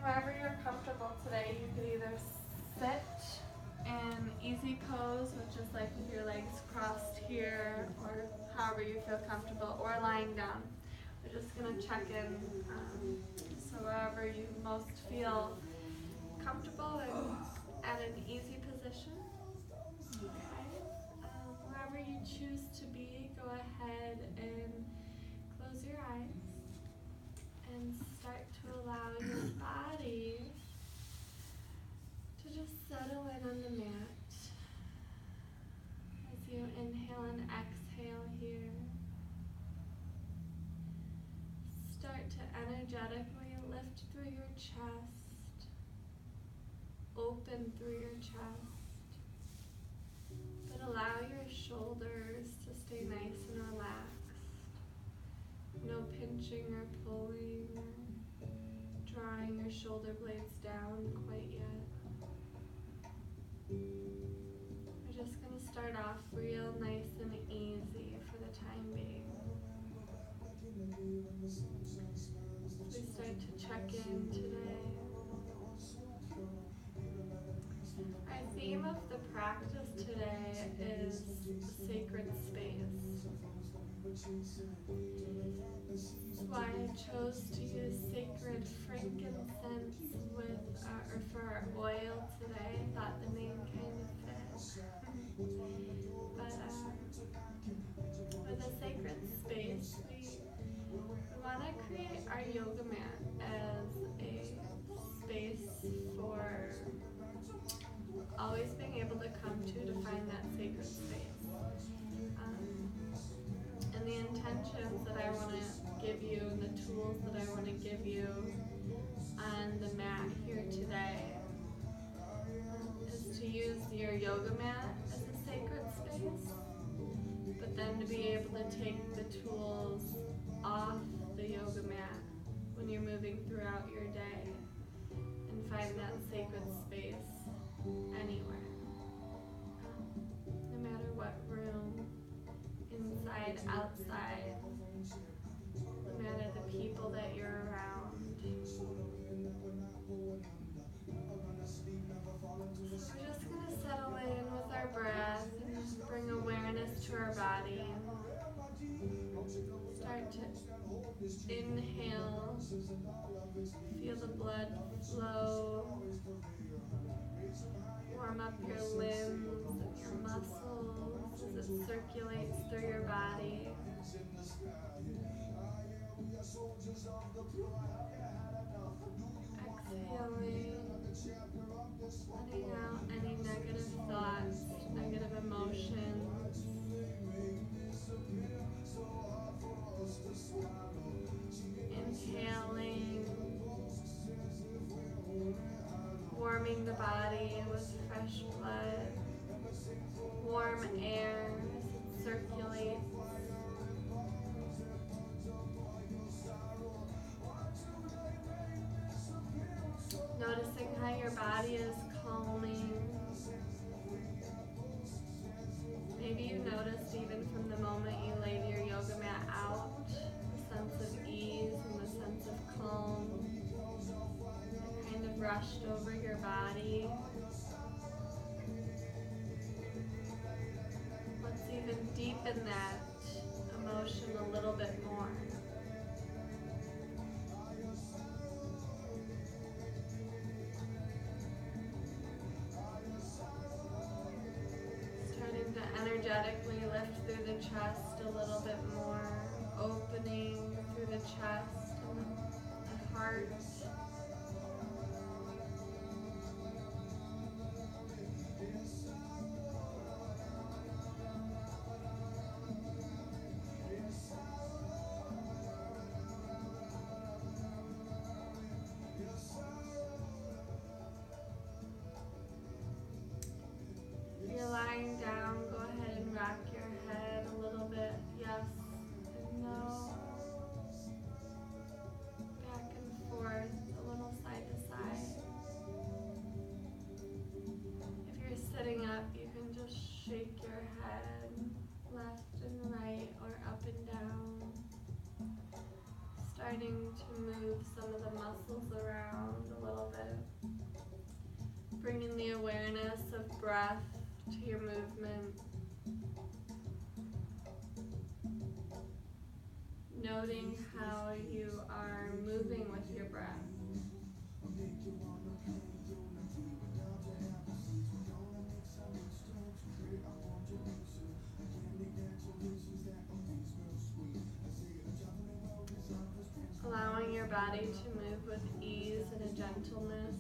wherever you're comfortable today, you could either sit in easy pose, which is like with your legs crossed here, or however you feel comfortable, or lying down. We're just going to check in, so wherever you most feel comfortable and at an easy position. Okay. Wherever you choose to be, go ahead and close your eyes and start to allow your body to just settle in on the mat as you inhale and exhale here. Start to energetically lift through your chest, open through your chest, but allow your shoulders to stay nice and relaxed. No pinching or pulling or drawing your shoulder blades down quite yet. We're just going to start off real nice and easy for the time being. We start to check in today. Our theme of the practice today is sacred space. Why I chose to use sacred frankincense or for our oil today. I thought the name kind of fit. But with a sacred space, we want to create our yoga mat as a space for always being able to come to find that sacred space. And the intentions that I want to give you and the tools that I want to give you on the mat here today is to use your yoga mat as a sacred space, but then to be able to take the tools off the yoga mat when you're moving throughout your day and find that sacred space anywhere, no matter what room, inside, outside, no matter the people that you're around. So we're just going to settle in with our breath and just bring awareness to our body. Start to inhale, feel the blood flow, warm up your limbs and your muscles as it circulates through your body. Exhaling, letting out any negative thoughts, negative emotions. Inhaling, warming the body with fresh blood, warm air as it circulates. Noticing how your body is calming. Maybe you noticed even from the moment you laid your yoga mat out, the sense of ease and the sense of calm that kind of rushed over your body. Let's even deepen that emotion a little bit more. Starting to energetically lift through the chest a little bit more, opening through the chest and the heart. If you're lying down, go ahead and rock your head a little bit. Yes and no. Back and forth, a little side to side. If you're sitting up, you can just shake your head left and right or up and down. Starting to move some of the muscles around a little Bringing the awareness of breath to your movement. Noting how you are moving with your breath. Allowing your body to move with ease and a gentleness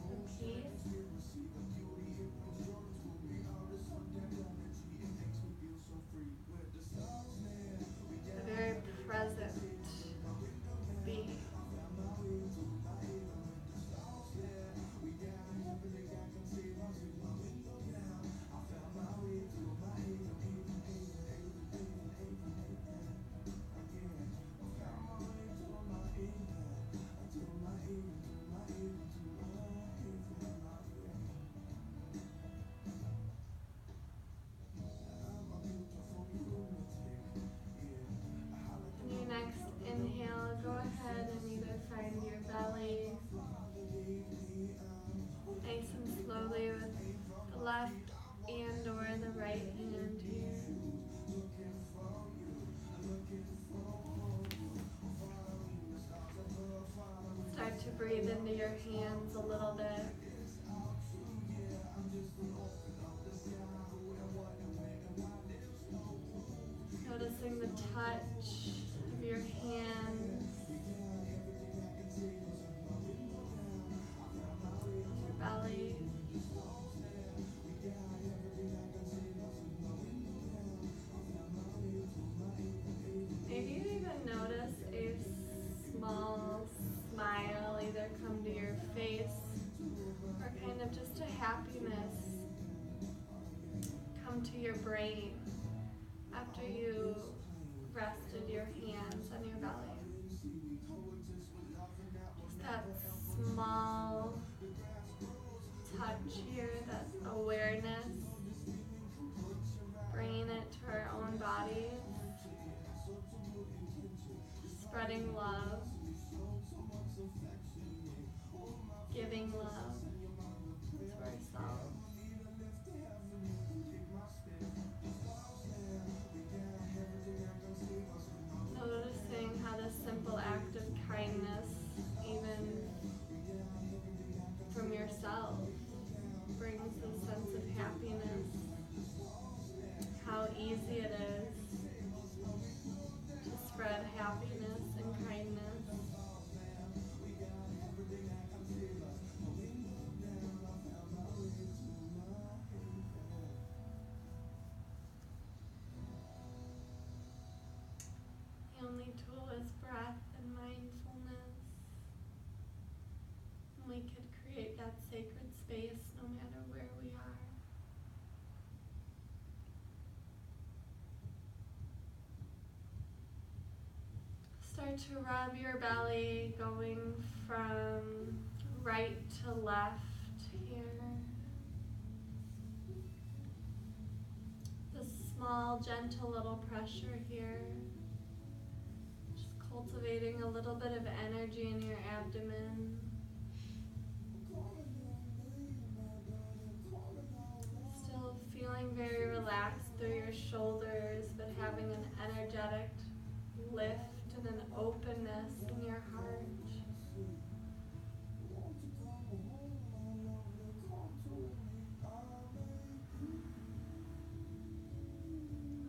and peace. A very present being. On your next inhale, go ahead and either find your belly nice and slowly with the left and or the right hand here. Start to breathe into your hands a little bit. Noticing the touch of your hands, your belly. Maybe you even notice a small smile either come to your face or kind of just a happiness come to your brain after you rested your hands on your belly. Just that small touch here, that awareness, bringing it to our own bodies, spreading love, giving love to ourselves. Noticing how this simple act of kindness, even from yourself, brings a sense of happiness. How easy it is to spread happiness and kindness. The only tool is breath and mindfulness. And we could create that sacred space no matter where we are. Start to rub your belly, going from right to left here. This small, gentle little pressure here. Just cultivating a little bit of energy in your abdomen. Still feeling very relaxed through your shoulders, but having an energetic lift and an openness in your heart.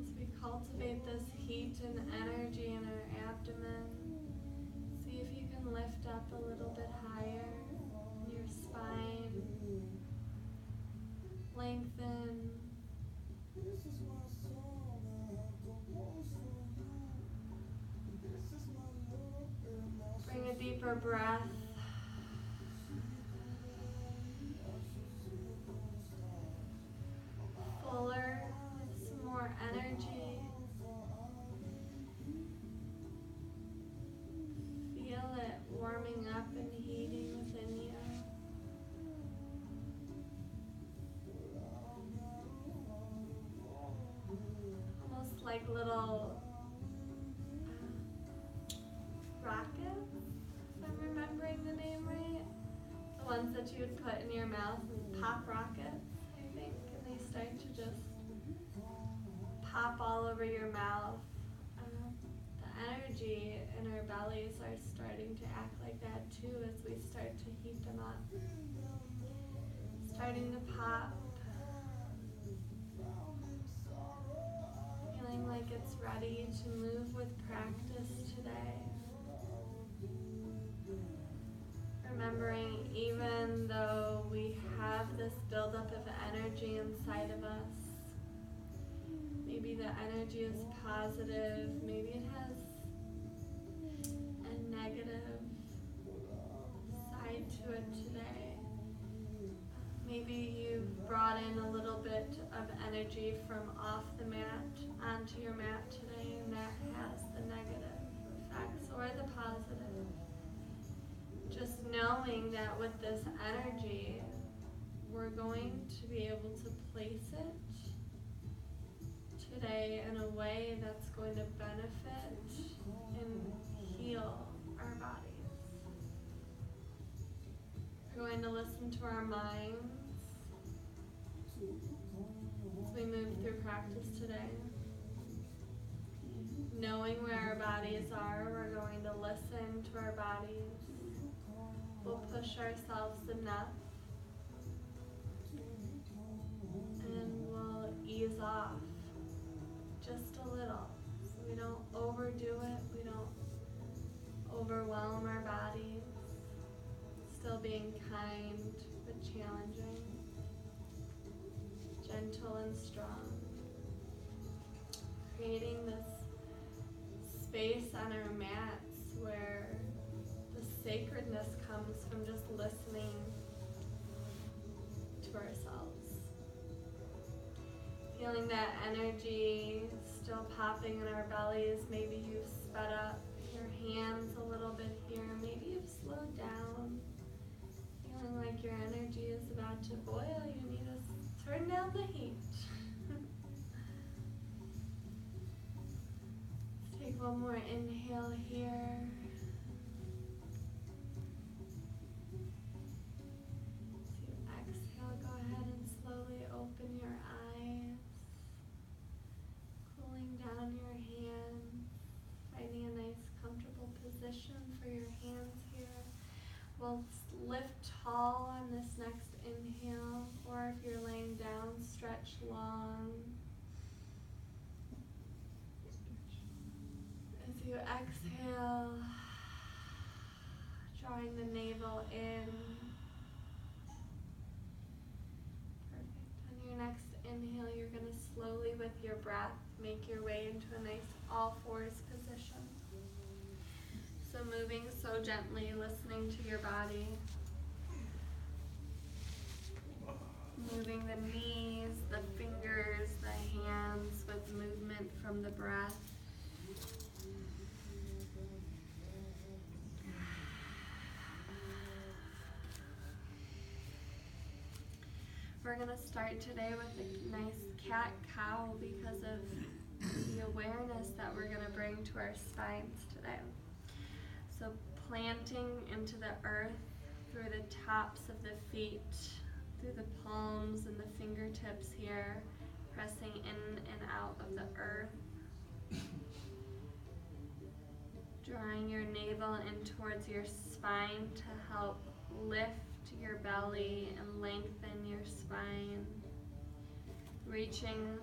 As we cultivate this heat and energy in our abdomen, see if you can lift up a little bit higher in your spine. Lengthen. Bring a deeper breath. Fuller, with some more energy. Feel it warming up and heating within you. Almost like little rockets, if I'm remembering the name right. the ones that you would put in your mouth and pop rockets, I think, and they start to just pop all over your mouth. The energy in our bellies are starting to act like that too as we start to heat them up. Starting to pop. Feeling like it's ready to move with practice today. Remembering even though we have this buildup of energy inside of us, maybe the energy is positive, maybe it has a negative side to it today. Maybe you've brought in a little bit of energy from off the mat onto your mat today, and that has the negative effects or the positive. Just knowing that with this energy, we're going to be able to place it today in a way that's going to benefit and heal our bodies. We're going to listen to our minds as we move through practice today. Knowing where our bodies are, we're going to listen to our bodies. We'll push ourselves enough, and we'll ease off just a little. So we don't overdo it, we don't overwhelm our bodies. Still being kind but challenging, gentle and strong. Creating this space on our mats where the sacredness comes from just listening to ourselves. Feeling that energy still popping in our bellies. Maybe you've sped up your hands a little bit here. Maybe you've slowed down. Feeling like your energy is about to boil. You need to turn down the heat. Let's take one more inhale here. As you exhale, go ahead and slowly open your eyes. Cooling down your hands. Finding a nice comfortable position for your hands here. We'll lift tall on this next inhale, or if you're laying down, stretch long. As you exhale, drawing the navel in. Perfect. On your next inhale, you're going to slowly, with your breath, make your way into a nice all fours position. So moving so gently, listening to your body. Moving the knees, the fingers, the hands with movement from the breath. We're going to start today with a nice cat-cow because of the awareness that we're going to bring to our spines today. So planting into the earth through the tops of the feet, through the palms and the fingertips here, pressing in and out of the earth. Drawing your navel in towards your spine to help lift your belly and lengthen your spine. Reaching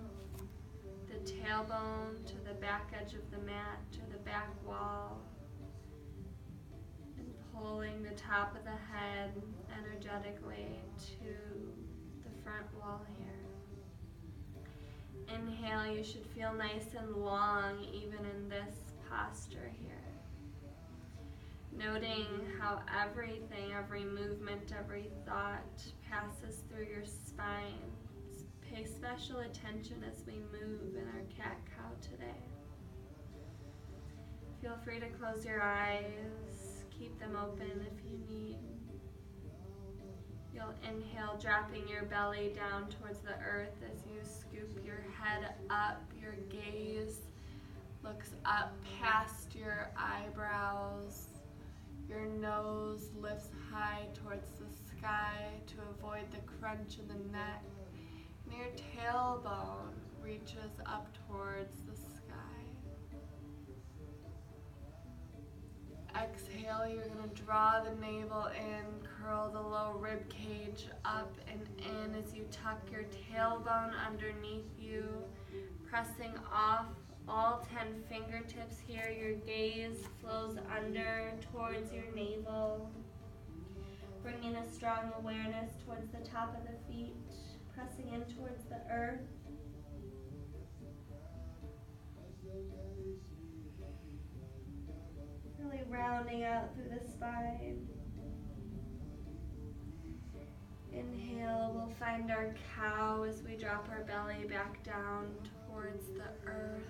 the tailbone to the back edge of the mat, to the back wall. And pulling the top of the head energetically to the front wall here. Inhale, you should feel nice and long even in this posture here. Noting how everything, every movement, every thought passes through your spine. Pay special attention as we move in our cat-cow today. Feel free to close your eyes, keep them open if you need. You'll inhale, dropping your belly down towards the earth as you scoop your head up. Your gaze looks up past your eyebrows. Your nose lifts high towards the sky to avoid the crunch in the neck. And your tailbone reaches up towards the sky. Exhale, you're going to draw the navel in, curl the low rib cage up and in as you tuck your tailbone underneath you, pressing off all 10 fingertips here. Your gaze flows under towards your navel, bringing a strong awareness towards the top of the feet, pressing in towards the earth. Really rounding out through the spine. Inhale, we'll find our cow as we drop our belly back down towards the earth.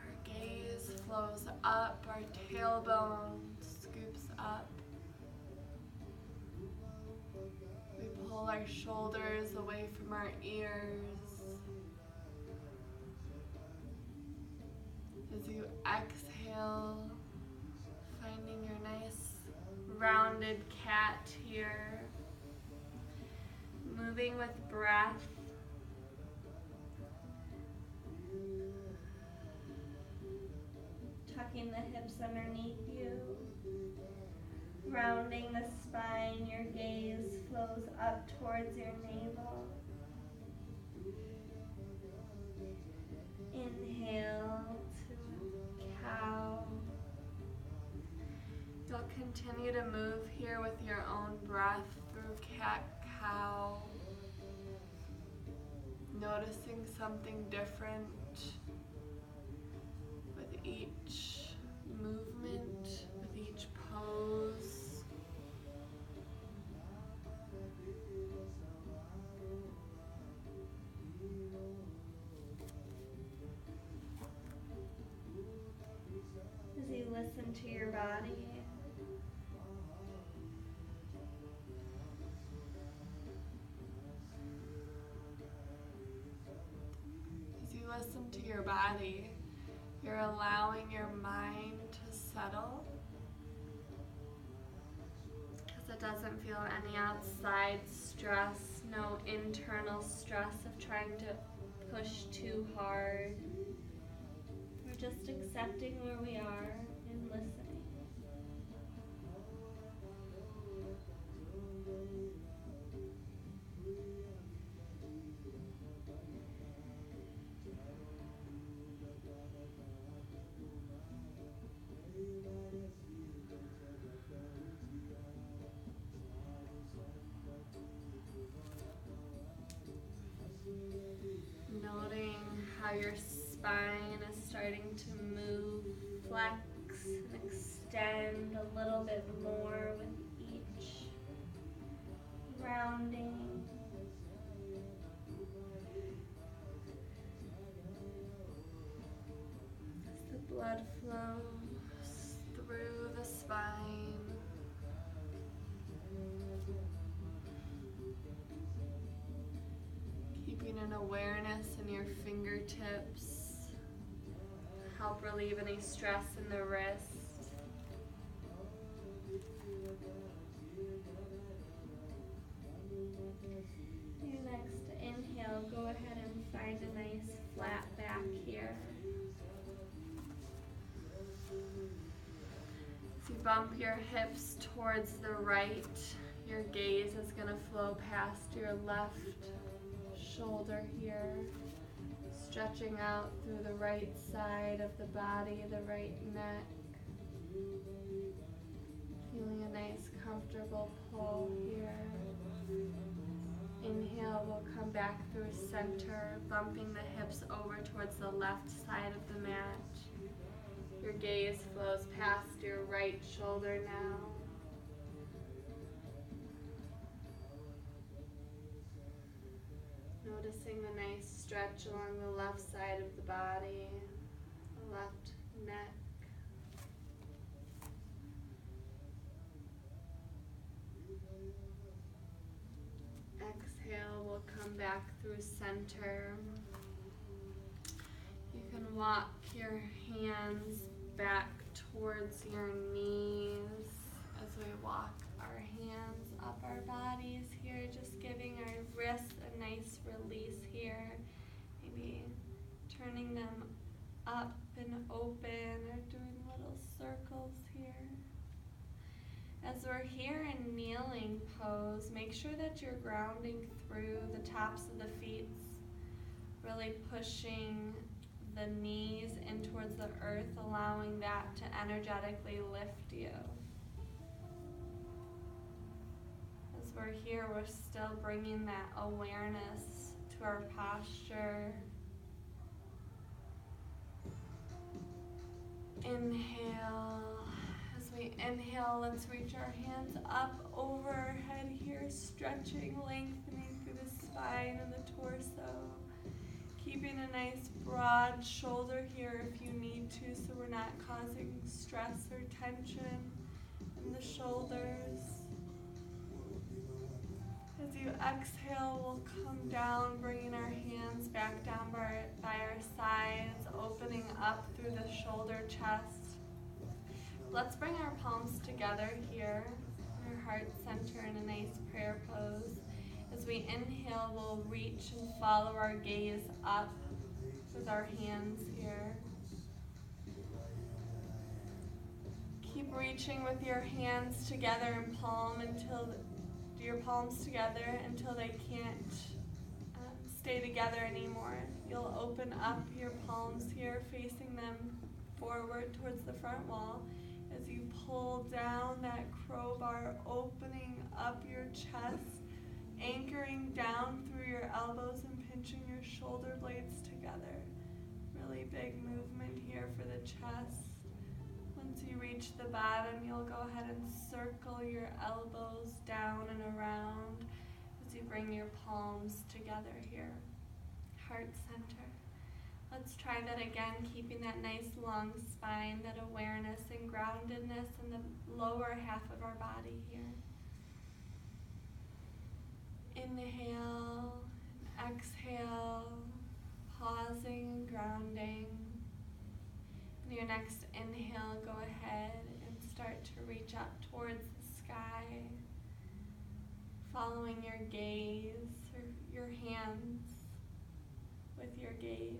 Our gaze flows up, our tailbone scoops up. We pull our shoulders away from our ears. As you exhale, finding your nice rounded cat here. Moving with breath. Tucking the hips underneath you. Rounding the spine, your gaze flows up towards your navel. Inhale to cow. You'll continue to move here with your own breath through cat-cow. Noticing something different with each movement, with each pose. As you listen to your body, listen to your body, you're allowing your mind to settle because it doesn't feel any outside stress, no internal stress of trying to push too hard. We're just accepting where we are and listening. Noting how your spine is starting to move, flex, and extend a little bit more with each rounding. As the blood flows through the spine. Keeping an awareness in your fingertips, help relieve any stress in the wrist. Your next inhale, go ahead and find a nice flat back here. As you bump your hips towards the right, your gaze is going to flow past your left shoulder here, stretching out through the right side of the body, the right neck. Feeling a nice comfortable pull here. Inhale, we'll come back through center, bumping the hips over towards the left side of the mat. Your gaze flows past your right shoulder now. Noticing the nice stretch along the left side of the body, the left neck. Exhale, we'll come back through center. You can walk your hands back towards your knees as we walk our hands up our bodies here, just giving our wrists a nice release here. Maybe turning them up and open or doing little circles here. As we're here in kneeling pose, make sure that you're grounding through the tops of the feet, really pushing the knees in towards the earth, allowing that to energetically lift you. As we're here, we're still bringing that awareness to our posture. Inhale. As we inhale, let's reach our hands up overhead here, stretching, lengthening through the spine and the torso. Keeping a nice broad shoulder here if you need to, so we're not causing stress or tension in the shoulders. As you exhale, we'll come down, bringing our hands back down by our sides, opening up through the shoulder, chest. Let's bring our palms together here, our heart center in a nice prayer pose. As we inhale, we'll reach and follow our gaze up with our hands here. Keep reaching with your hands together and your palms together until they can't stay together anymore. You'll open up your palms here, facing them forward towards the front wall. As you pull down that crowbar, opening up your chest, anchoring down through your elbows and pinching your shoulder blades together. Really big movement here for the chest. Once you reach the bottom, you'll go ahead and circle your elbows down and around as you bring your palms together here. Heart center. Let's try that again, keeping that nice long spine, that awareness and groundedness in the lower half of our body here. Inhale, exhale, pausing and grounding. And your next inhale, go ahead and start to reach up towards the sky, following your gaze or your hands with your gaze.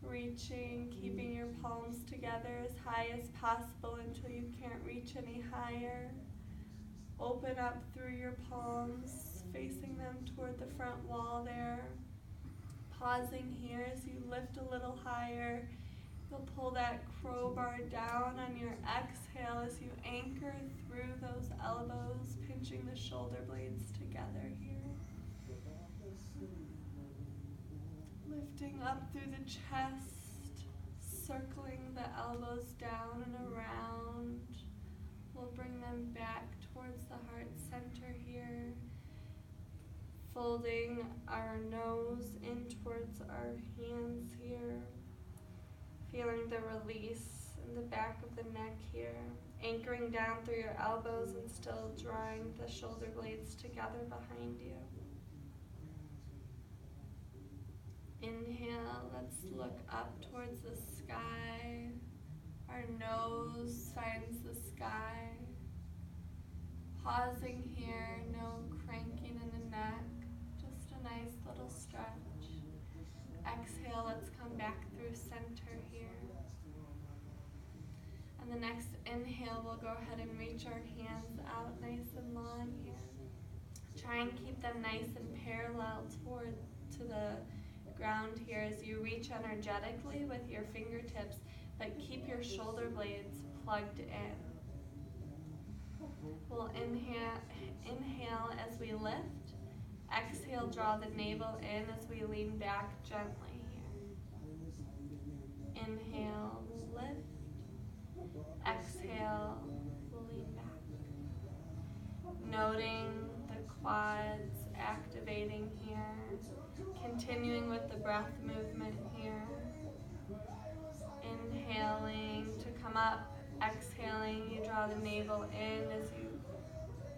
Reaching, keeping your palms together as high as possible until you can't reach any higher. Open up through your palms, facing them toward the front wall there. Pausing here as you lift a little higher. You'll pull that crowbar down on your exhale as you anchor through those elbows, pinching the shoulder blades together here. Lifting up through the chest, circling the elbows down and around. We'll bring them back towards the heart center here. Folding our nose in towards our hands here. Feeling the release in the back of the neck here. Anchoring down through your elbows and still drawing the shoulder blades together behind you. Inhale, let's look up towards the sky. Our nose finds the sky. Pausing here, no cranking in the neck, just a nice little stretch. Exhale, let's come back through center here. And the next inhale, we'll go ahead and reach our hands out nice and long here. Try and keep them nice and parallel to the ground here as you reach energetically with your fingertips, but keep your shoulder blades plugged in. We'll inhale as we lift. Exhale, draw the navel in as we lean back gently here. Inhale, lift. Exhale, lean back. Noting the quads activating here. Continuing with the breath movement here. Inhaling to come up. Exhaling, you draw the navel in as you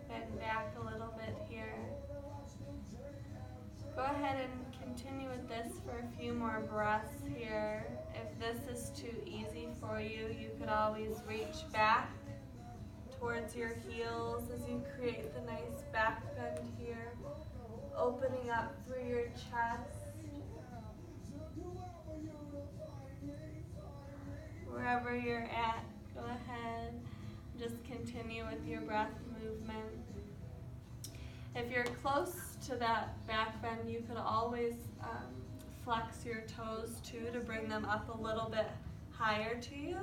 bend back a little bit here. Go ahead and continue with this for a few more breaths here. If this is too easy for you, you could always reach back towards your heels as you create the nice back bend here, opening up through your chest. Wherever you're at, go ahead, just continue with your breath movement. If you're close to that back bend, you could always flex your toes too to bring them up a little bit higher to you,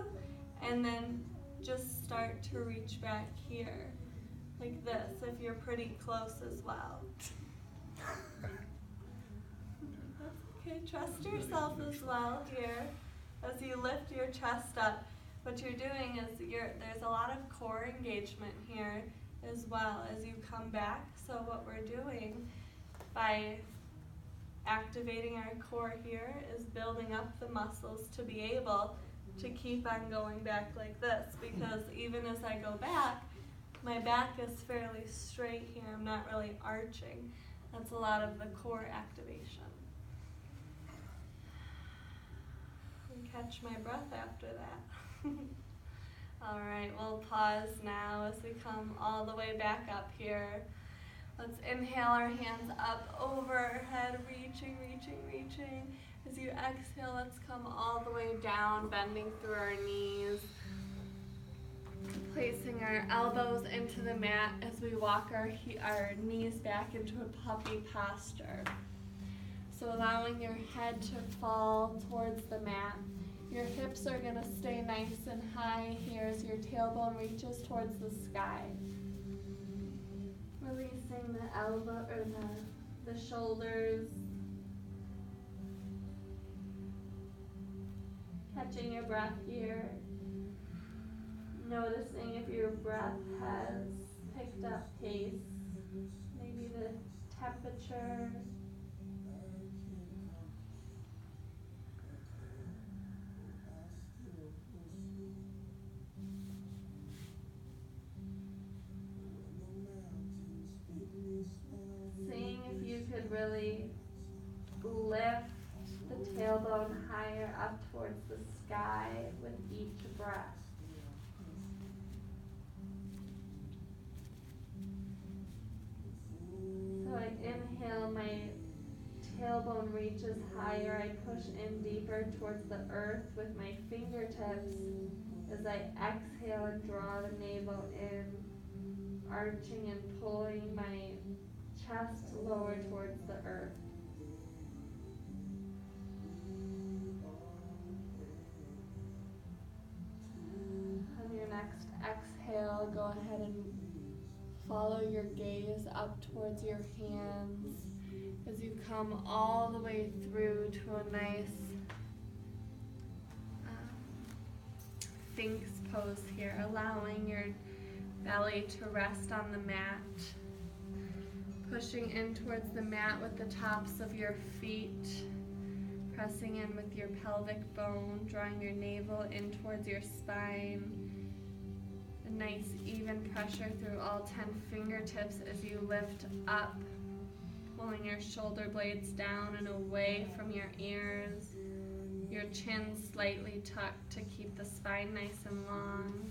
and then just start to reach back here like this if you're pretty close as well. That's okay, trust yourself as well here as you lift your chest up. What you're doing is there's a lot of core engagement here as well as you come back. So what we're doing by activating our core here is building up the muscles to be able to keep on going back like this, because even as I go back, my back is fairly straight here. I'm not really arching. That's a lot of the core activation. And catch my breath after that. All right, we'll pause now as we come all the way back up here. Let's inhale our hands up overhead, reaching, reaching, reaching. As you exhale, let's come all the way down, bending through our knees. Placing our elbows into the mat as we walk our knees back into a puppy posture. So allowing your head to fall towards the mat. Your hips are going to stay nice and high here as your tailbone reaches towards the sky. Releasing the elbow or the shoulders. Catching your breath here. Noticing if your breath has picked up pace. Maybe the temperature. Seeing if you could really lift the tailbone higher up towards the sky with each breath. So I inhale, my tailbone reaches higher. I push in deeper towards the earth with my fingertips as I exhale and draw the navel in, arching and pulling my chest lower towards the earth. On your next exhale, go ahead and follow your gaze up towards your hands as you come all the way through to a nice Sphinx pose here, allowing your belly to rest on the mat. Pushing in towards the mat with the tops of your feet, pressing in with your pelvic bone, drawing your navel in towards your spine. A nice even pressure through all 10 fingertips as you lift up, pulling your shoulder blades down and away from your ears. Your chin slightly tucked to keep the spine nice and long.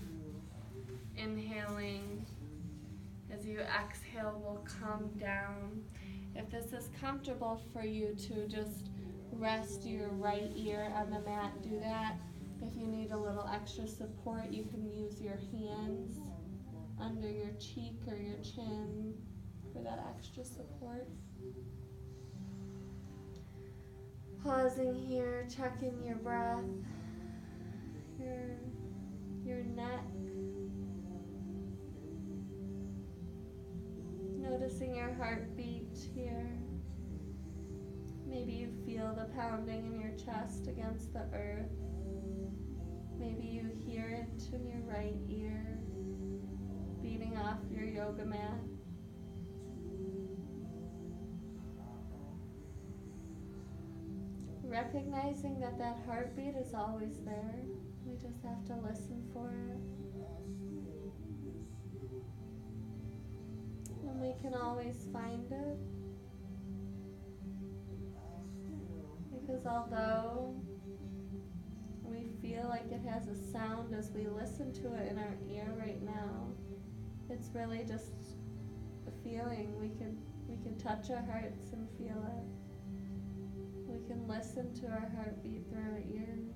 Inhaling. As you exhale, we'll come down. If this is comfortable for you to just rest your right ear on the mat, do that. If you need a little extra support, you can use your hands under your cheek or your chin for that extra support. Pausing here, checking your breath, your neck. Noticing your heartbeat here. Maybe you feel the pounding in your chest against the earth. Maybe you hear it in your right ear, beating off your yoga mat. Recognizing that that heartbeat is always there. We just have to listen for it. And we can always find it. Because although we feel like it has a sound as we listen to it in our ear right now, It's really just a feeling. We can touch our hearts and feel it. We can listen to our heartbeat through our ears.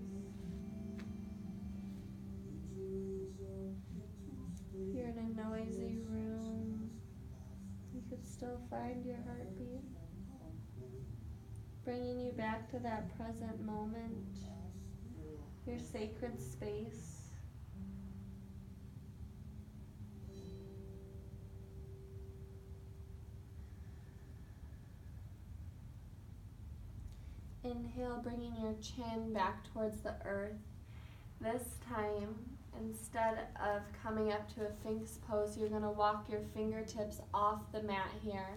If you're in a noisy room, you could still find your heartbeat, bringing you back to that present moment, your sacred space. Inhale, bringing your chin back towards the earth. This time, instead of coming up to a Sphinx pose, you're going to walk your fingertips off the mat here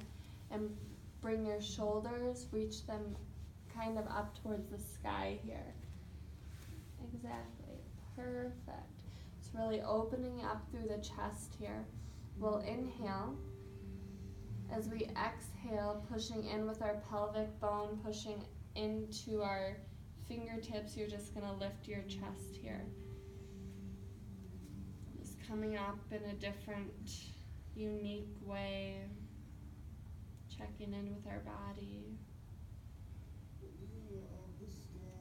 and bring your shoulders, reach them kind of up towards the sky here. Exactly. Perfect. It's really opening up through the chest here. We'll inhale. As we exhale, pushing in with our pelvic bone, pushing into our fingertips, you're just going to lift your chest here. Just coming up in a different, unique way, checking in with our body.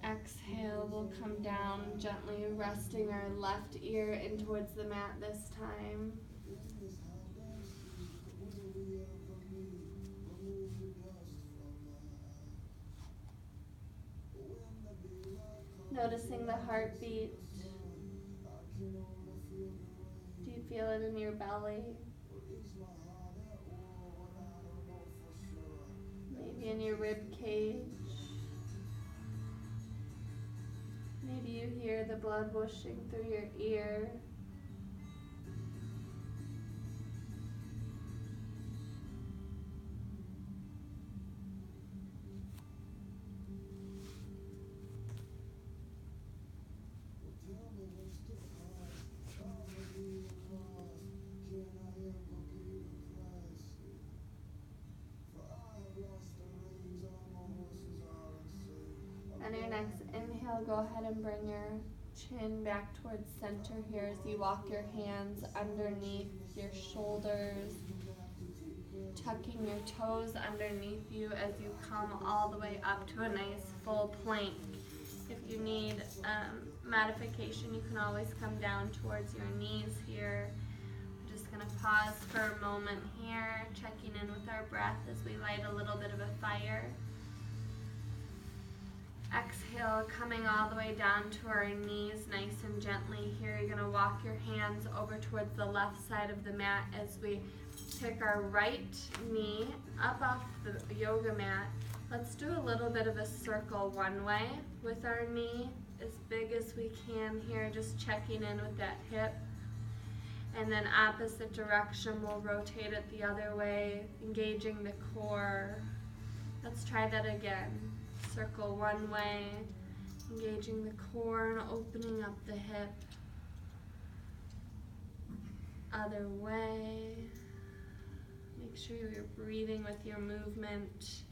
Exhale, we'll come down, gently resting our left ear in towards the mat this time. Noticing the heartbeat. Do you feel it in your belly? Maybe in your rib cage. Maybe you hear the blood whooshing through your ear. On your next inhale, go ahead and bring your chin back towards center here as you walk your hands underneath your shoulders, tucking your toes underneath you as you come all the way up to a nice full plank. If you need modification, you can always come down towards your knees here. We're just going to pause for a moment here, checking in with our breath as we light a little bit of a fire. Exhale, coming all the way down to our knees nice and gently. Here you're going to walk your hands over towards the left side of the mat as we pick our right knee up off the yoga mat. Let's do a little bit of a circle one way with our knee, as big as we can here, just checking in with that hip. And then opposite direction, we'll rotate it the other way, engaging the core. Let's try that again. Circle one way, engaging the core and opening up the hip. Other way. Make sure you're breathing with your movement.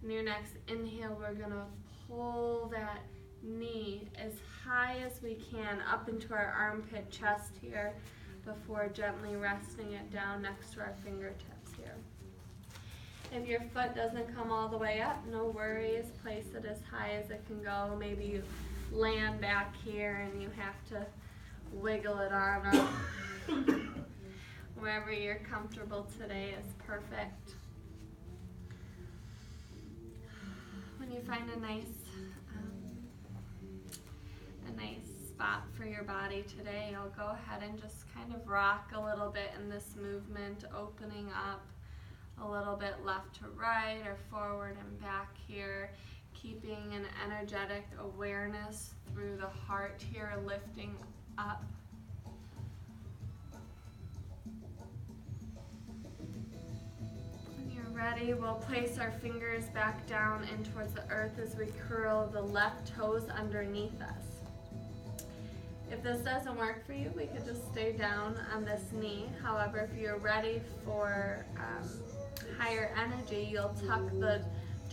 In your next inhale, we're going to pull that knee as high as we can up into our armpit chest here before gently resting it down next to our fingertips here. If your foot doesn't come all the way up, no worries. Place it as high as it can go. Maybe you land back here and you have to wiggle it on up. Wherever you're comfortable today is perfect. When you find a nice spot for your body today, you'll go ahead and just kind of rock a little bit in this movement, opening up a little bit left to right or forward and back here, keeping an energetic awareness through the heart here, lifting up. When you're ready, we'll place our fingers back down in towards the earth as we curl the left toes underneath us. If this doesn't work for you, we could just stay down on this knee. However, if you're ready for higher energy, you'll tuck the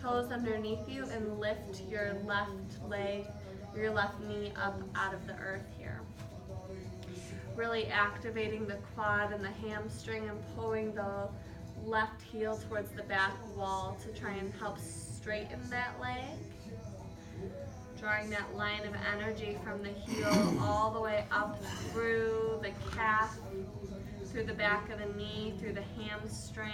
toes underneath you and lift your left leg, your left knee up out of the earth here. Really activating the quad and the hamstring and pulling the left heel towards the back wall to try and help straighten that leg. Drawing that line of energy from the heel all the way up through the calf, through the back of the knee, through the hamstring,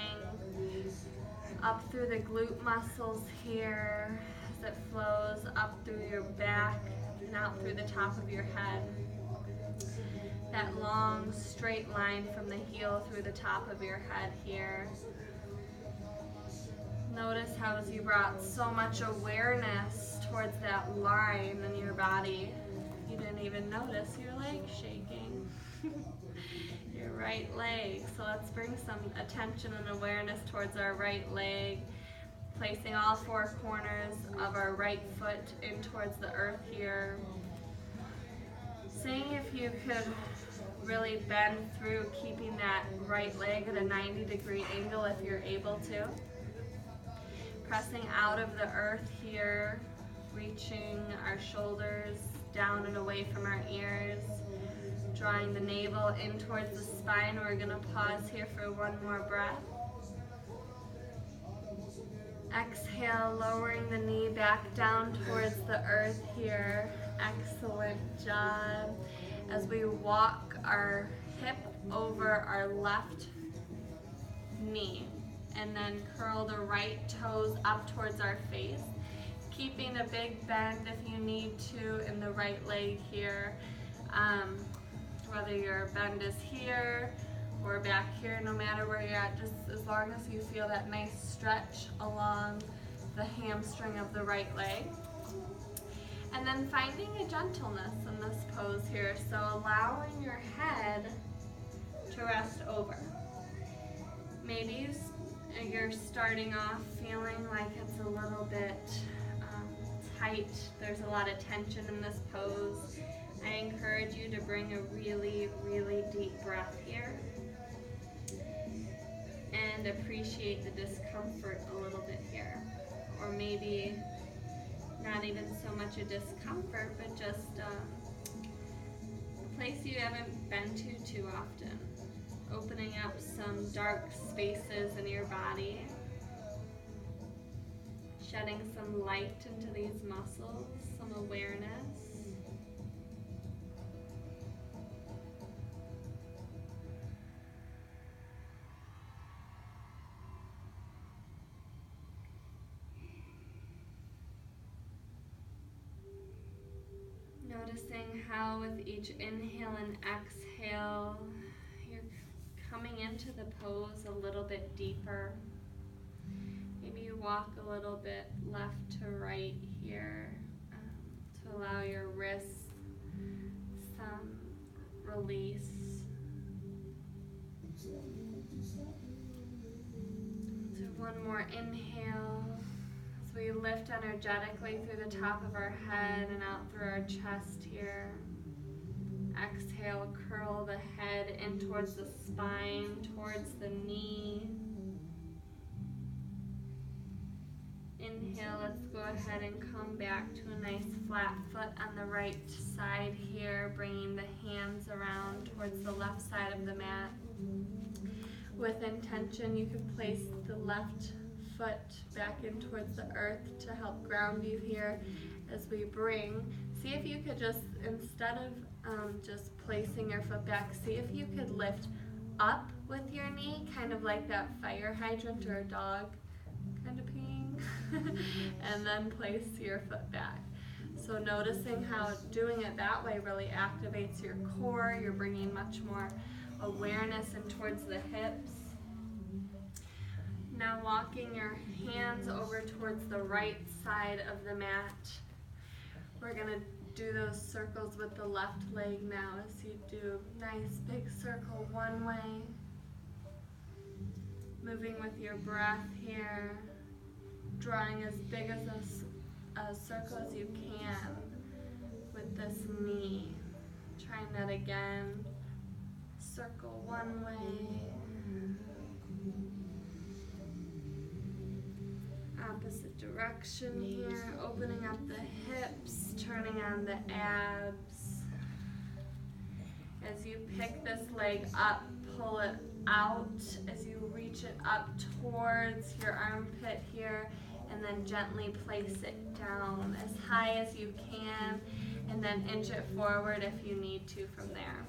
up through the glute muscles here as it flows up through your back and out through the top of your head. That long straight line from the heel through the top of your head here. Notice how as you brought so much awareness towards that line in your body, you didn't even notice your leg shaking. Your right leg. So let's bring some attention and awareness towards our right leg, placing all four corners of our right foot in towards the earth here. Seeing if you could really bend through, keeping that right leg at a 90-degree angle if you're able to. Pressing out of the earth here, reaching our shoulders down and away from our ears. Drawing the navel in towards the spine. We're going to pause here for one more breath. Exhale, lowering the knee back down towards the earth here. Excellent job. As we walk our hip over our left knee and then curl the right toes up towards our face. Keeping a big bend if you need to in the right leg here. Whether your bend is here or back here, no matter where you're at, just as long as you feel that nice stretch along the hamstring of the right leg. And then finding a gentleness in this pose here, so allowing your head to rest over. Maybe you're starting off feeling like it's a little bit tight, there's a lot of tension in this pose. I encourage you to bring a really, really deep breath here and appreciate the discomfort a little bit here. Or maybe not even so much a discomfort, but just a place you haven't been to too often. Opening up some dark spaces in your body. Shedding some light into these muscles, some awareness. Noticing how with each inhale and exhale, you're coming into the pose a little bit deeper. Maybe you walk a little bit left to right here to allow your wrists some release. Do one more inhale. As we lift energetically through the top of our head and out through our chest here. Exhale, curl the head in towards the spine, towards the knee. Inhale, let's go ahead and come back to a nice flat foot on the right side here, bringing the hands around towards the left side of the mat. With intention, you can place the left foot back in towards the earth to help ground you here as we bring. See if you could just, instead of just placing your foot back, see if you could lift up with your knee, kind of like that fire hydrant or a dog kind of peeing, and then place your foot back. So noticing how doing it that way really activates your core. You're bringing much more awareness in towards the hips. Now walking your hands over towards the right side of the mat. We're going to do those circles with the left leg now as you do nice big circle one way. Moving with your breath here. Drawing as big as a circle as you can with this knee. Trying that again. Circle one way. Opposite direction here, opening up the hips, turning on the abs. pick this leg up, pull it out as you reach it up towards your armpit here, and then gently place it down as high as you can, and then inch it forward if you need to from there.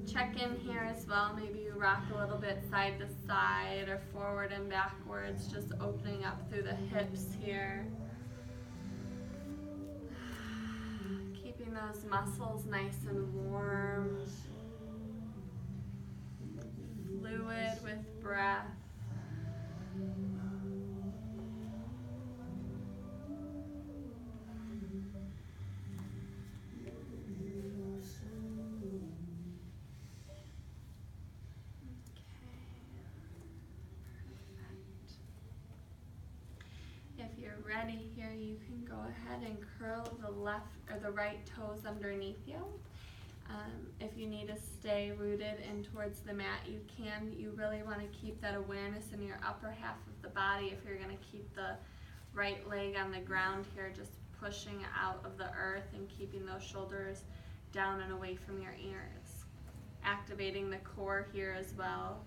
Check in here as well. Maybe you rock a little bit side to side or forward and backwards, just opening up through the hips here. Keeping those muscles nice and warm. Fluid with breath. If you're ready here, you can go ahead and curl the left or the right toes underneath you. If you need to stay rooted in towards the mat, you can. You really want to keep that awareness in your upper half of the body. If you're going to keep the right leg on the ground here, just pushing out of the earth and keeping those shoulders down and away from your ears. Activating the core here as well.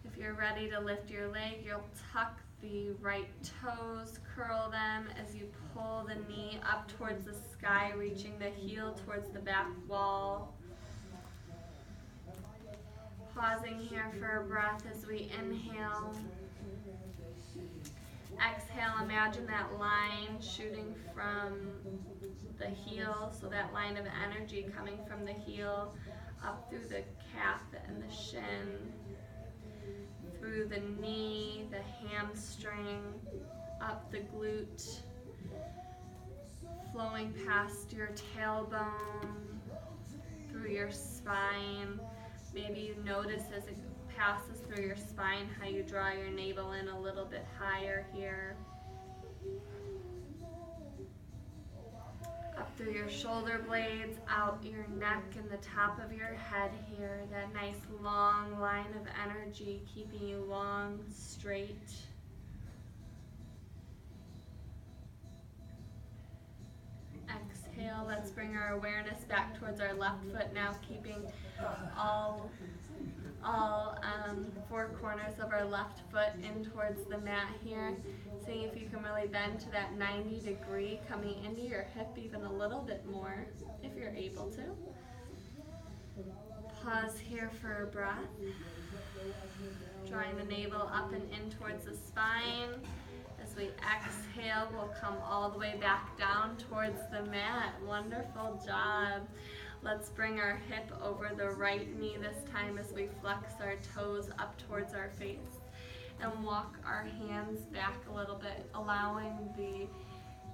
If you're ready to lift your leg, you'll tuck the right toes, curl them as you pull the knee up towards the sky, reaching the heel towards the back wall. Pausing here for a breath as we inhale. Exhale, imagine that line shooting from the heel, so that line of energy coming from the heel up through the calf and the shin, through the knee, the hamstring, up the glute, flowing past your tailbone, through your spine. Maybe you notice as it passes through your spine how you draw your navel in a little bit higher here. Up through your shoulder blades, out your neck and the top of your head here. That nice long line of energy keeping you long, straight. Exhale, let's bring our awareness back towards our left foot now, keeping all four corners of our left foot in towards the mat here. Seeing if you can really bend to that 90 degree, coming into your hip even a little bit more if you're able to. Pause here for a breath. Drawing the navel up and in towards the spine. As we exhale, we'll come all the way back down towards the mat. Wonderful job. Let's bring our hip over the right knee this time as we flex our toes up towards our face. And walk our hands back a little bit, allowing the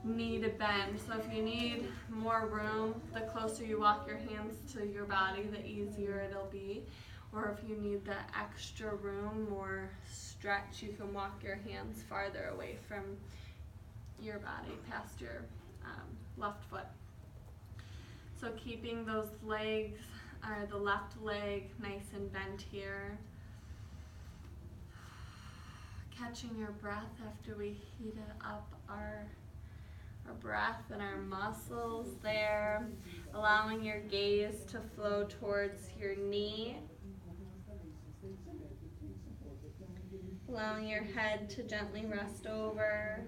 knee to bend. So if you need more room, the closer you walk your hands to your body, the easier it'll be. Or if you need that extra room, more stretch, you can walk your hands farther away from your body, past your left foot. So keeping those legs, the left leg nice and bent here. Catching your breath after we heated up our breath and our muscles there. Allowing your gaze to flow towards your knee. Allowing your head to gently rest over.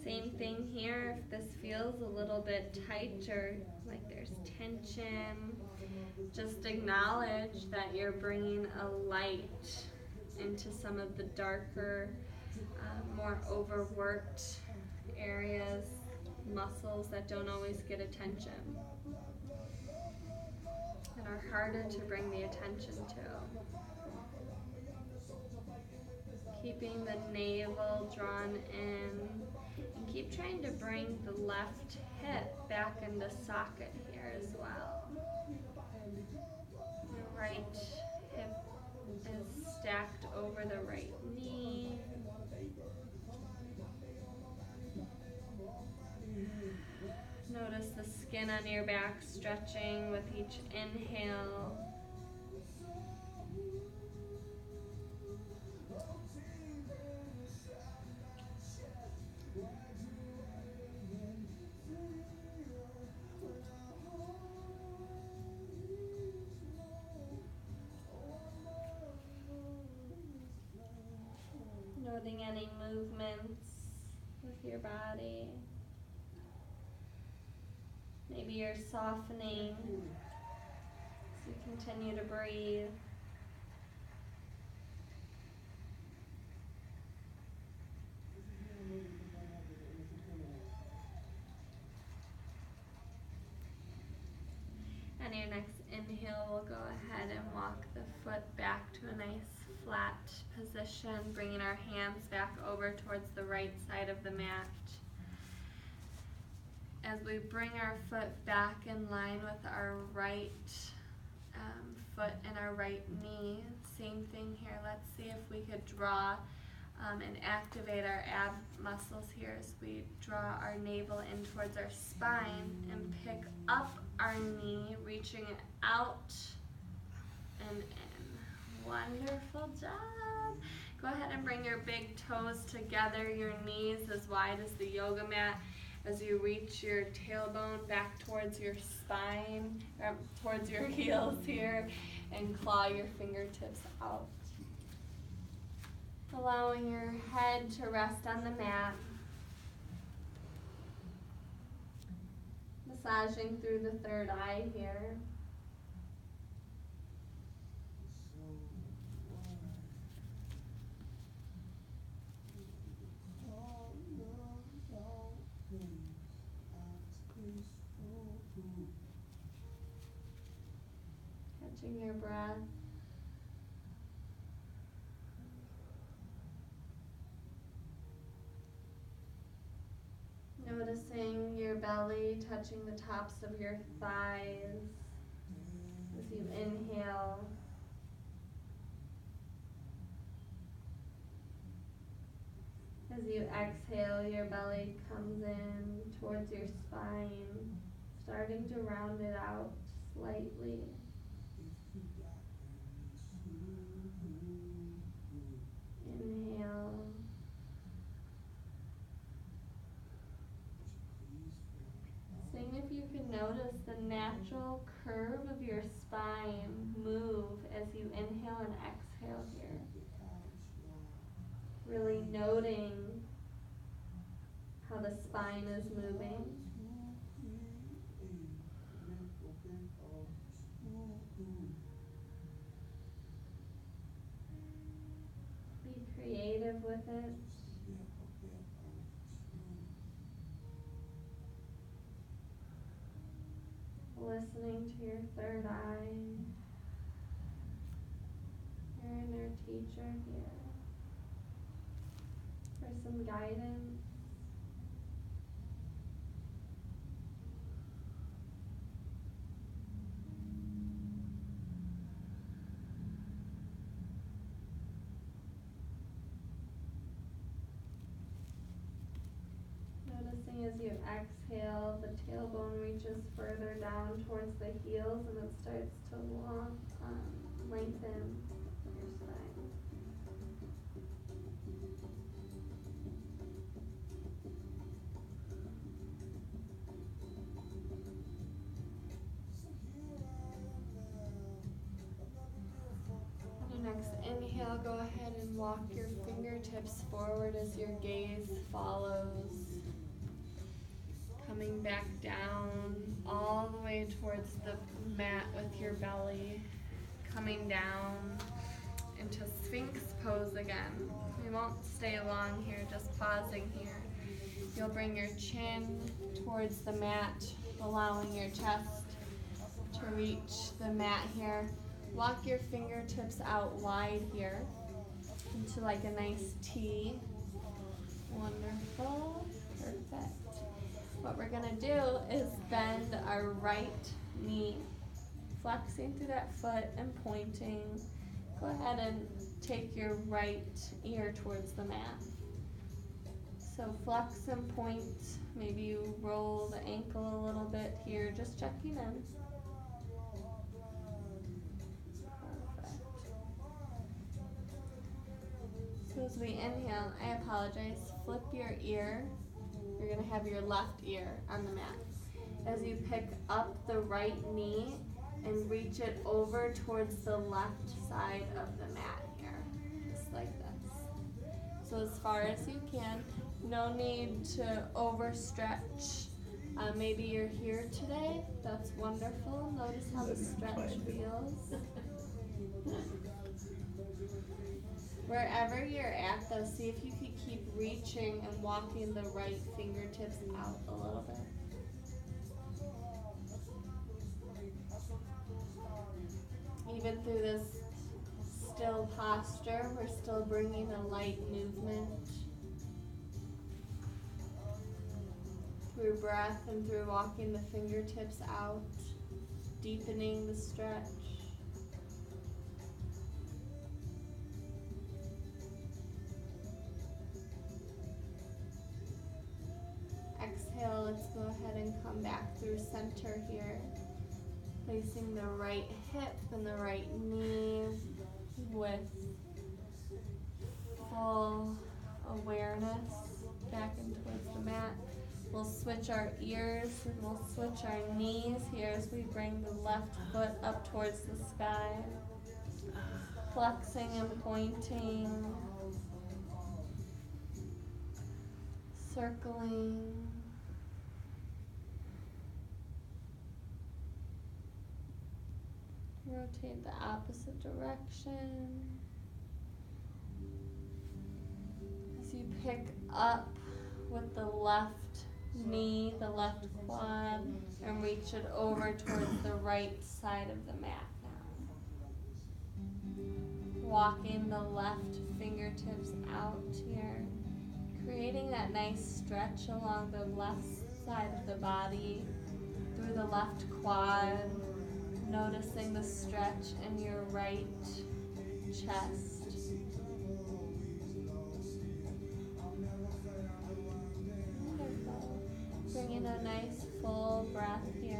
Same thing here, if this feels a little bit tight or like there's tension, just acknowledge that you're bringing a light into some of the darker, more overworked areas, muscles that don't always get attention and are harder to bring the attention to. Keeping the navel drawn in, and keep trying to bring the left hip back into socket here as well. The right hip is stacked over the right knee. Notice the skin on your back stretching with each inhale. noting any movements with your body. Maybe you're softening as you continue to breathe. On your next inhale, we'll go ahead and walk the foot back to a nice flat position, bringing our hands back over towards the right side of the mat. As we bring our foot back in line with our right foot and our right knee, same thing here. Let's see if we could draw and activate our ab muscles here as we draw our navel in towards our spine and pick up our knee, reaching it out and in. Wonderful job. Go ahead and bring your big toes together, your knees as wide as the yoga mat, as you reach your tailbone back towards your spine, towards your heels here, and claw your fingertips out. Allowing your head to rest on the mat. Massaging through the third eye here. Catching your breath. Noticing your belly touching the tops of your thighs as you inhale. As you exhale, your belly comes in towards your spine, starting to round it out slightly. Inhale. Seeing if you can notice the natural curve of your spine move as you inhale and exhale here. Really noting how the spine is moving. Be creative with it. Listening to your third eye, your inner teacher here for some guidance. Noticing as you exhale, the tailbone reaches further down towards the heels and it starts to lengthen your spine. On your next inhale, go ahead and walk your fingertips forward as your gaze follows. Coming back down all the way towards the mat with your belly. Coming down into Sphinx pose again. We won't stay long here, just pausing here. You'll bring your chin towards the mat, allowing your chest to reach the mat here. Walk your fingertips out wide here into like a nice T. Wonderful. Perfect. What we're going to do is bend our right knee, flexing through that foot and pointing. Go ahead and take your right ear towards the mat. So flex and point. Maybe you roll the ankle a little bit here, just checking in. Perfect. So as we inhale, I apologize, flip your ear. You're going to have your left ear on the mat. As you pick up the right knee and reach it over towards the left side of the mat here, just like this. as far as you can. No need to overstretch. Maybe you're here today. That's wonderful. Notice how the stretch feels. Wherever you're at, though, see if you can keep reaching and walking the right fingertips out a little bit. Even through this still posture, we're still bringing a light movement through breath and through walking the fingertips out, deepening the stretch. Exhale, let's go ahead and come back through center here. Placing the right hip and the right knee with full awareness back in towards the mat. We'll switch our ears and we'll switch our knees here as we bring the left foot up towards the sky. Flexing and pointing. Circling. Rotate the opposite direction. As you pick up with the left knee, the left quad, and reach it over towards the right side of the mat now. Walking the left fingertips out here, creating that nice stretch along the left side of the body, through the left quad, noticing the stretch in your right chest. Wonderful. Bring in a nice full breath here.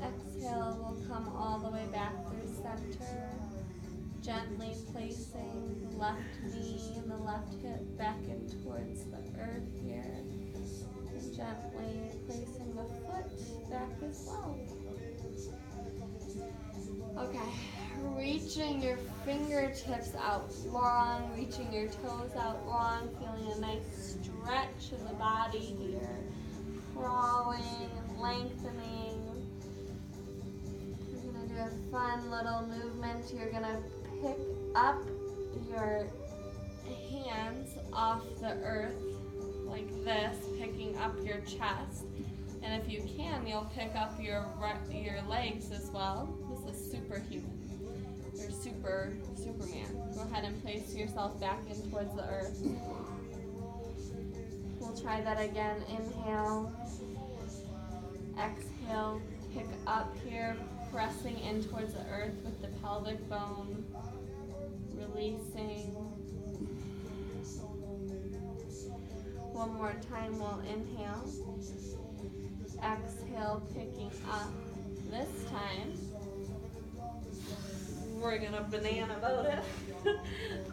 Exhale, we'll come all the way back through center, gently placing the left knee and the left hip back in towards the earth here, and gently placing the foot back as well. Okay, reaching your fingertips out long, reaching your toes out long, feeling a nice stretch in the body here, crawling and lengthening. A fun little movement. You're gonna pick up your hands off the earth like this, picking up your chest. And if you can, you'll pick up your legs as well. This is superhuman. Or Superman. Go ahead and place yourself back in towards the earth. We'll try that again. Inhale. Exhale. Pick up here. Pressing in towards the earth with the pelvic bone, releasing. One more time, we'll inhale. Exhale, picking up. This time, we're gonna banana boat it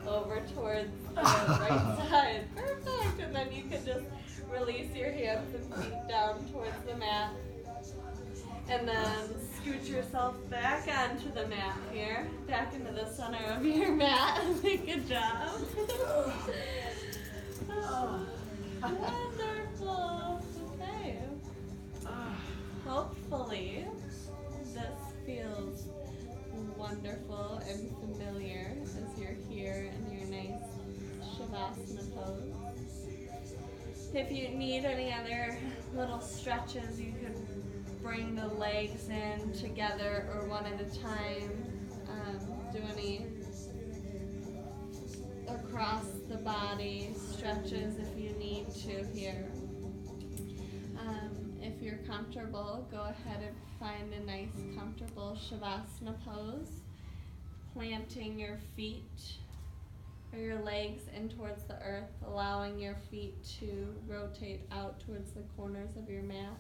over towards the right side. Perfect, and then you can just release your hands and feet down towards the mat. And then scoot yourself back onto the mat here, back into the center of your mat. Good job. Wonderful. Okay. Hopefully this feels wonderful and familiar as you're here in your nice Shavasana pose. If you need any other little stretches, you could bring the legs in together or one at a time. Do any across the body stretches if you need to here. If you're comfortable, go ahead and find a nice comfortable Shavasana pose, planting your feet or your legs in towards the earth, allowing your feet to rotate out towards the corners of your mat.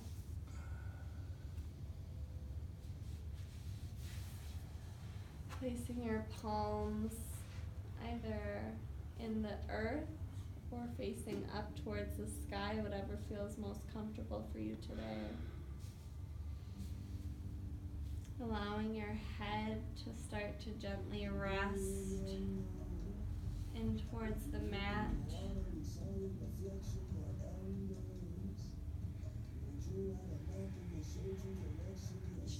Placing your palms either in the earth or facing up towards the sky, whatever feels most comfortable for you today. Allowing your head to start to gently rest in towards the mat.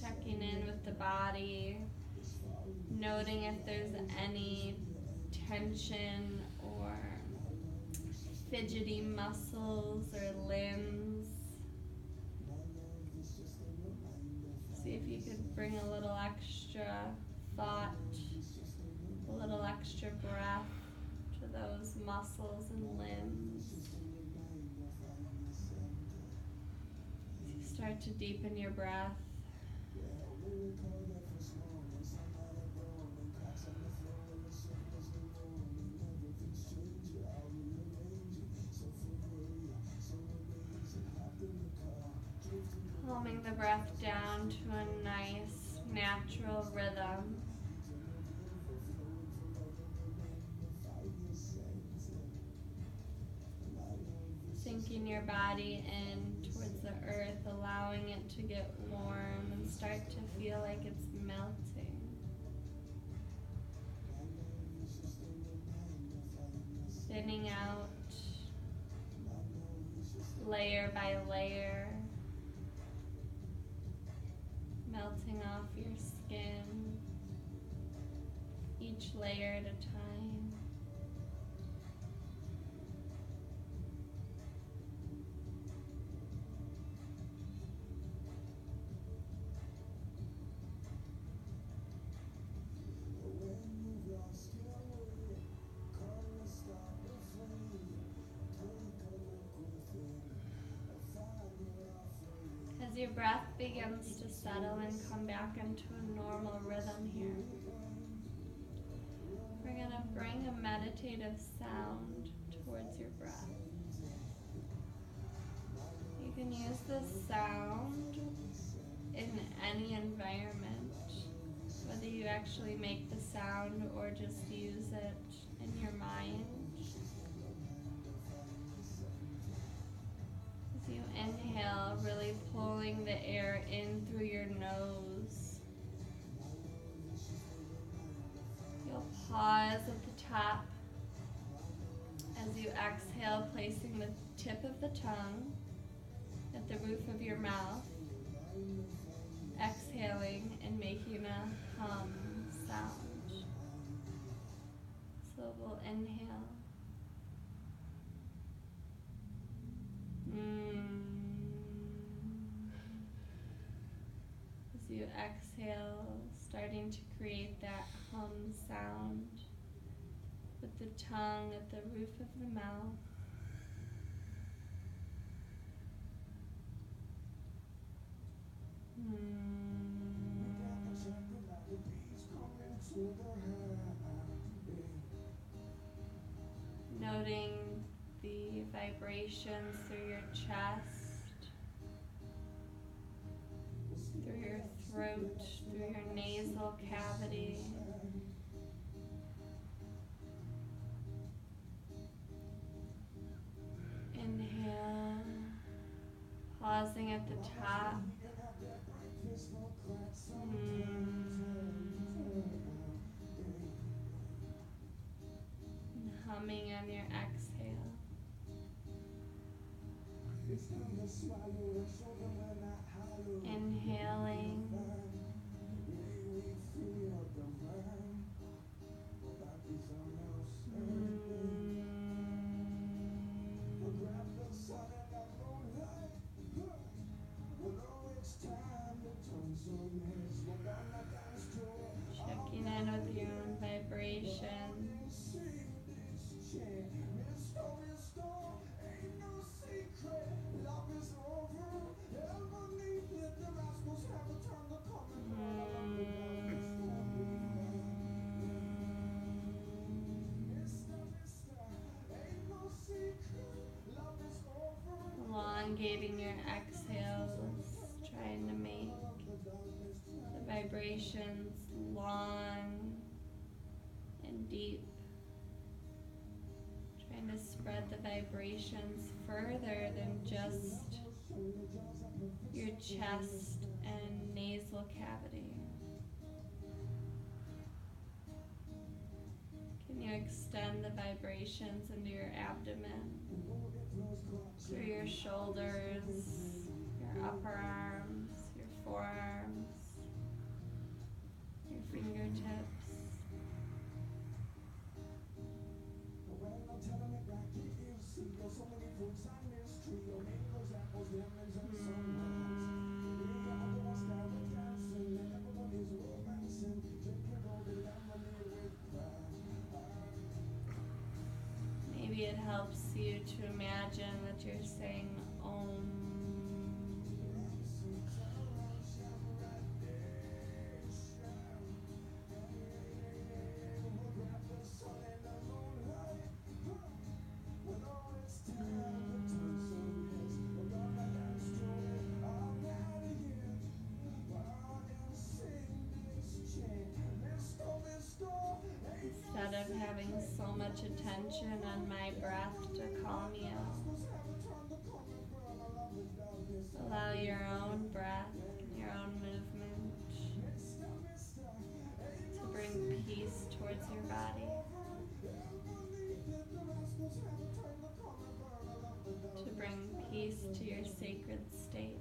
Checking in with the body, noting if there's any tension or fidgety muscles or limbs. See if you could bring a little extra thought, a little extra breath to those muscles and limbs. As you start to deepen your breath, calming the breath down to a nice, natural rhythm. Sinking your body in towards the earth, allowing it to get warm and start to feel like it's melting. Thinning out layer by layer, melting off your skin, each layer at a time. As your breath begins to settle and come back into a normal rhythm here, we're going to bring a meditative sound towards your breath. You can use this sound in any environment, whether you actually make the sound or just use it in your mind. As you inhale, really pulling the air in through your nose. You'll pause at the top as you exhale, placing the tip of the tongue at the roof of your mouth, exhaling and making a hum sound. So we'll inhale. As you exhale, starting to create that hum sound with the tongue at the roof of the mouth. Noting the vibrations through your chest, through your throat, through your nasal cavity. Inhale, pausing at the top. And humming on your exhale. Inhaling. Checking in with your own vibrations. Elongating your exhales, trying to make the vibrations long and deep, trying to spread the vibrations further than just your chest and nasal cavity. Can you extend the vibrations into your abdomen, through your shoulders, your upper arms, your forearms, your fingertips? Maybe it helps you to imagine that you're saying Om. Instead of having so much attention on my breath to calm you, allow your own breath, your own movement to bring peace towards your body, to bring peace to your sacred state.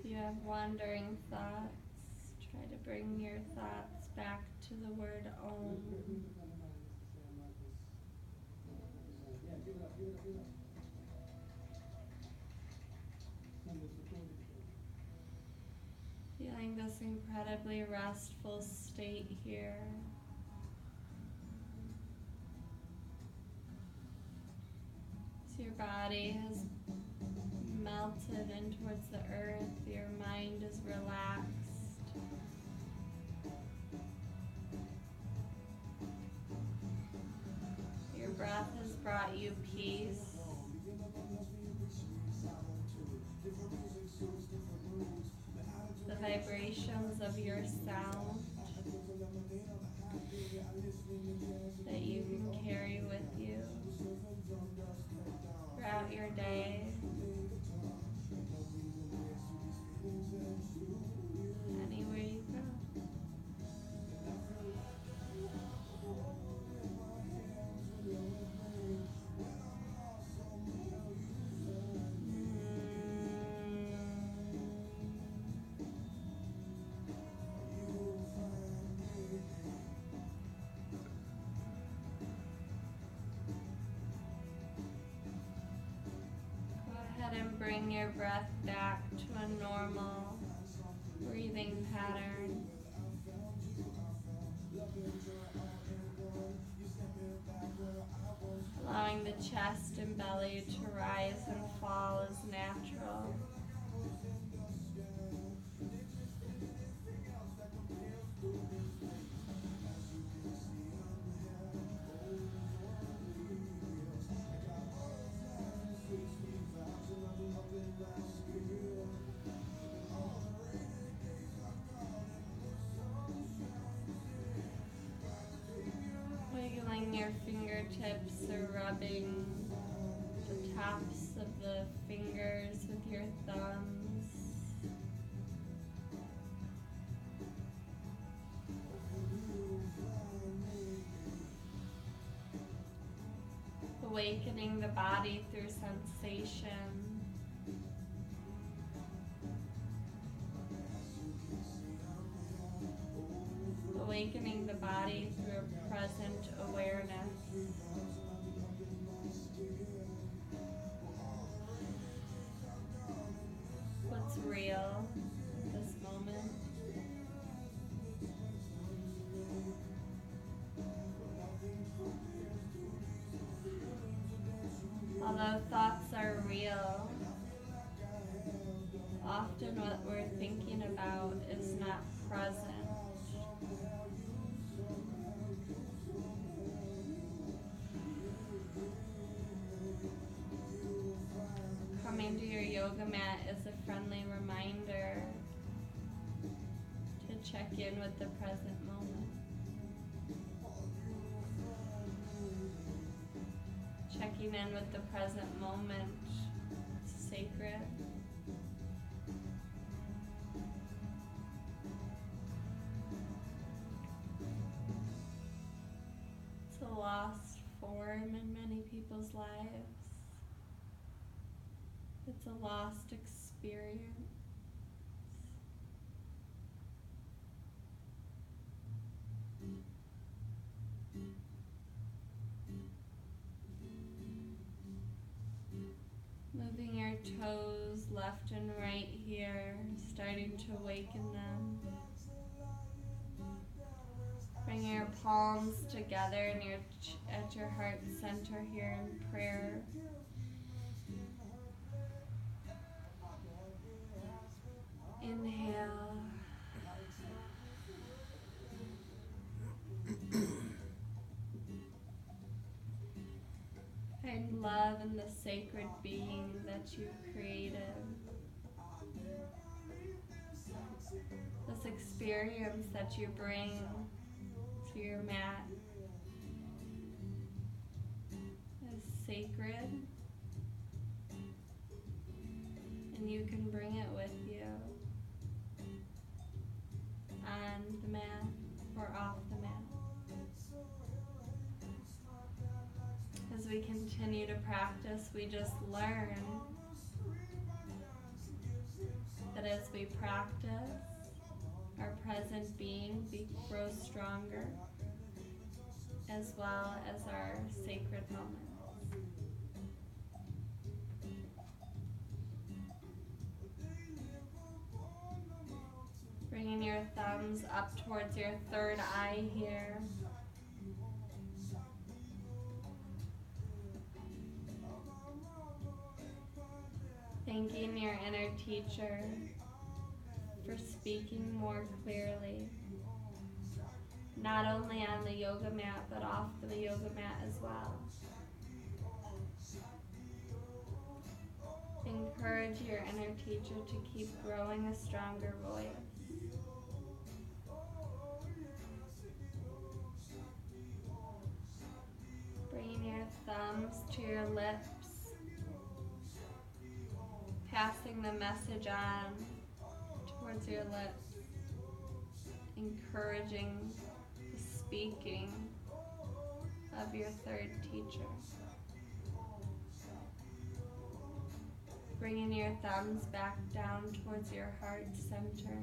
If you have wandering thoughts, try to bring your thoughts back to the word Om. Feeling this incredibly restful state here. As your body has melted in towards the earth, your mind is relaxed. Your breath has brought you peace. The vibrations of your sound that you can carry with you throughout your day. Anywhere you go. And bring your breath back to a normal breathing pattern. Allowing the chest and belly to rise and fall is natural. rubbing the tops of the fingers with your thumbs. Awakening the body through sensation. Awakening the body through present awareness. What's real at this moment? Although thoughts are real, often what we're thinking about is not present. Coming to your yoga mat is a friendly reminder to check in with the present moment. Checking in with the present moment is sacred. It's a lost form in many people's lives. It's a lost experience. Moving your toes left and right here, starting to awaken them. Bring your palms together and at your heart center here in prayer. Inhale. Find love in the sacred being that you've created. This experience that you bring to your mat is sacred, and you can bring it with you on the mat or off the mat. As we continue to practice, we just learn that as we practice, our present being grows stronger, as well as our sacred moments. Bringing your thumbs up towards your third eye here. Thanking your inner teacher for speaking more clearly, not only on the yoga mat, but off the yoga mat as well. Encourage your inner teacher to keep growing a stronger voice. Bringing your thumbs to your lips, passing the message on towards your lips, encouraging the speaking of your third teacher. Bringing your thumbs back down towards your heart center.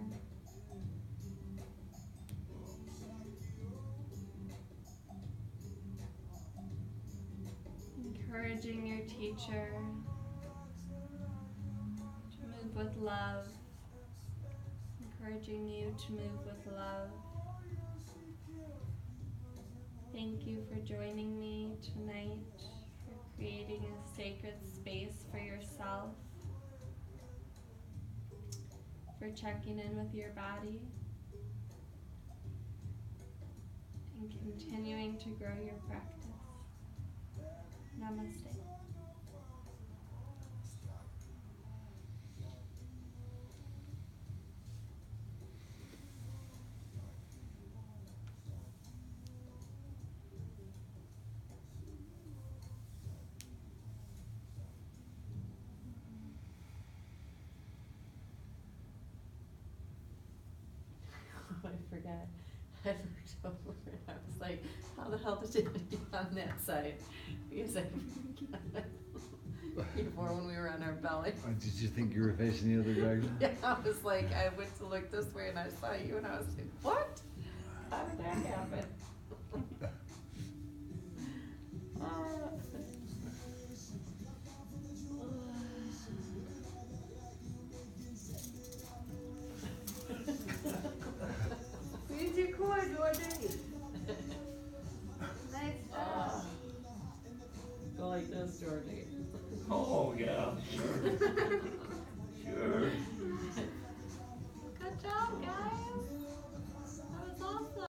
Encouraging your teacher to move with love. Encouraging you to move with love. Thank you for joining me tonight, for creating a sacred space for yourself, for checking in with your body, and continuing to grow your practice. Namaste. forget. I looked over and I was like, how the hell did it get on that side? Because I forgot. Before when we were on our belly. Did you think you were facing the other direction? Yeah, I was like, I went to look this way and I saw you and I was like, what? How did that happen?